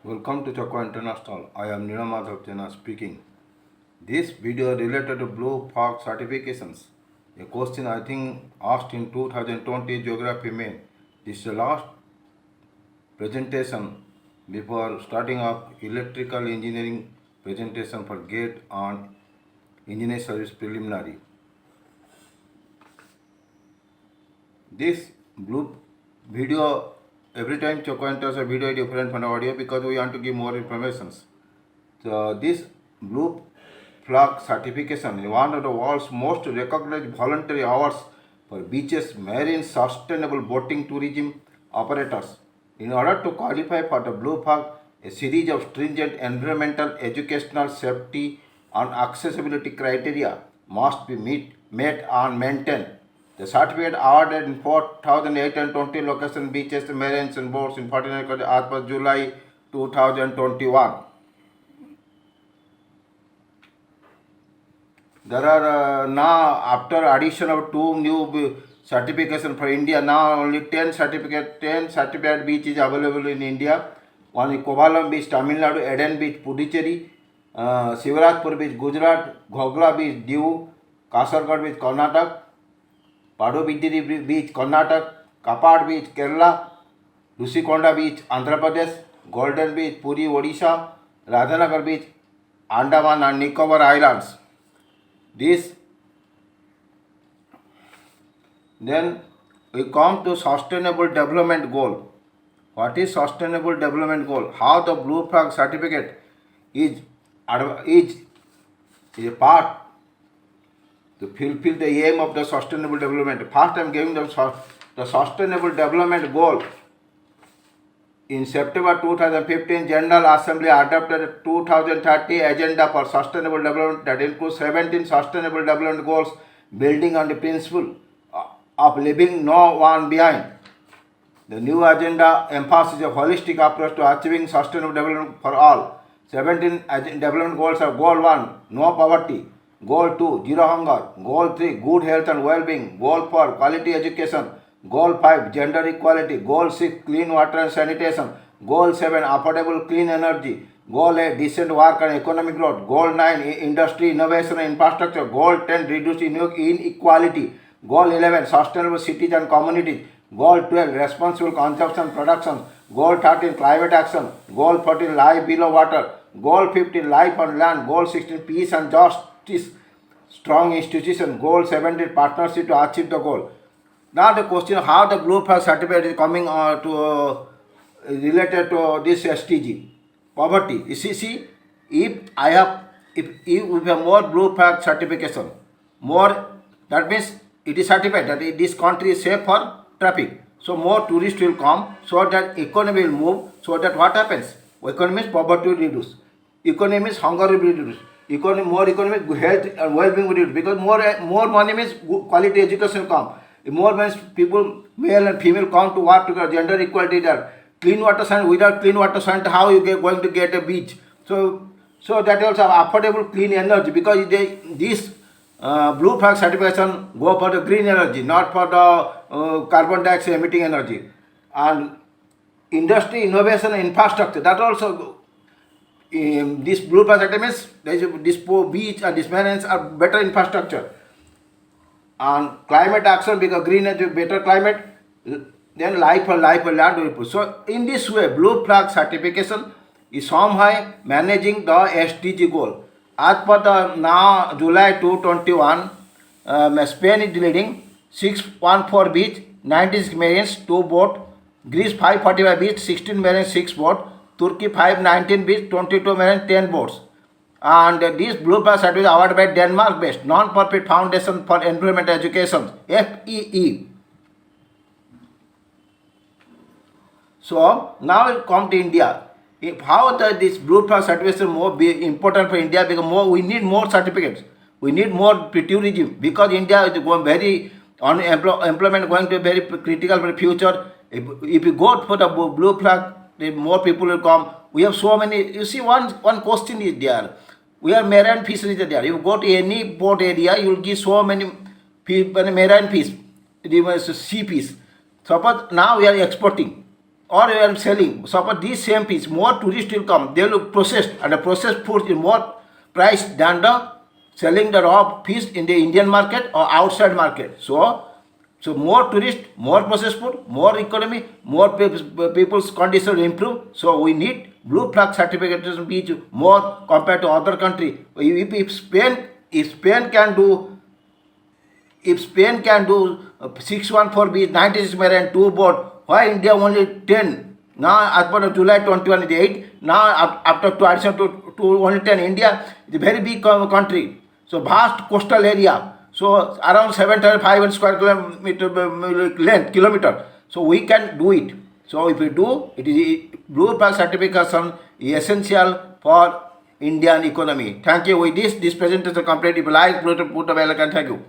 Welcome to Chakwa International. I am Nilamadhav Jena speaking. This video related to Blue Flag certifications. A question I think asked in 2020 Geography main. This is the last presentation before starting up electrical engineering presentation for GATE on engineering service preliminary. This blue video every time Chakwa enters a video is different from the audio because we want to give more information. So this Blue Flag certification is one of the world's most recognized voluntary awards for beaches, marine, sustainable boating tourism operators. In order to qualify for the Blue Flag, a series of stringent environmental, educational, safety, and accessibility criteria must be met and maintained. The certificate awarded in 4,820 location beaches, marines, and boats in 49 countries as per July 2021. There are now, after addition of two new certification for India, now only 10 certificate beach is available in India. One is Kovalam Beach, Tamil Nadu; Eden Beach, Puducherry; Shivaratpur Beach, Gujarat; Ghogla Beach, Diu; Kasaragod Beach, Karnataka; Padubidri Beach, Karnataka; Kapad Beach, Kerala; Rusikonda Beach, Andhra Pradesh; Golden Beach, Puri, Odisha; Radhanagar Beach, Andaman and Nicobar Islands. Then we come to sustainable development goal. What is sustainable development goal? How the Blue Flag certificate is a part to fulfill the aim of the sustainable development. First I am giving the sustainable development goal. In September 2015, General Assembly adopted a 2030 agenda for sustainable development that includes 17 sustainable development goals, building on the principle of leaving no one behind. The new agenda emphasizes a holistic approach to achieving sustainable development for all. 17 development goals are: Goal 1, no poverty; Goal 2, zero hunger; Goal 3, good health and well-being; Goal 4, quality education; Goal 5, gender equality; Goal 6, clean water and sanitation; Goal 7, affordable clean energy; Goal 8, decent work and economic growth; Goal 9, industry, innovation and infrastructure; Goal 10, reduce inequality; Goal 11, sustainable cities and communities; Goal 12, responsible consumption and production; Goal 13, climate action; Goal 14, life below water; Goal 15, life on land; Goal 16, peace and justice, strong institution; Goal 17, partnership to achieve the goal. Now the question, how the Blue Flag certificate is coming related to this SDG. Poverty. You see, if we have more Blue Flag certification, more, that means it is certified that this country is safe for traffic. So more tourists will come, so that economy will move, so that what happens? Economy means poverty will reduce. Economy means hunger will be reduced. More economic health and well-being will reduce, because more money means quality education will come. More means people, male and female, come to work together, gender equality there. Clean water science, without clean water science, how you going to get a beach? So that also affordable clean energy, because this Blue Flag certification go for the green energy, not for the carbon dioxide emitting energy. And industry, innovation and infrastructure, that also this Blue Flag certificate means this beach and these marines are better infrastructure. And climate action, because green energy, better climate, then life for land will put. So in this way, Blue Flag certification is somehow managing the SDG goal. As per the now July 2021, Spain is leading 614 beach, 96 marines, 2 boat; Greece 545 beach, 16 marines, 6 boat; Turkey 519 beach, 22 marines, 10 boats. And this Blue Flag certificate is awarded by Denmark-based Non-Profit Foundation for Environment Education, FEE. So now it come to India. How this Blue Flag certification more be important for India? Because we need more certificates. We need more tourism, because India is going very employment going to be very critical for the future. If you go for the Blue Flag, more people will come. We have so many. You see, one question is there. We have marine fisheries there. You go to any port area, you will get so many marine fish, sea fish. Suppose now we are exporting. or you are selling, suppose this same piece, more tourists will come, they will process, and the processed food is more price than the selling the raw fish in the Indian market or outside market. So more tourists, more processed food, more economy, more people's condition will improve. So we need blue flag certification which more compared to other country. If Spain can do, if Spain can do 614 beach, 96 marine, 2 boat, why India only 10? Now as per July 2028, now after to addition to only 10, India is a very big country. So vast coastal area. So around 7,500 square kilometer. So we can do it. So if we do, it is blue flag certification is essential for Indian economy. Thank you. With this presentation complete. If you like, put a bell icon. Thank you.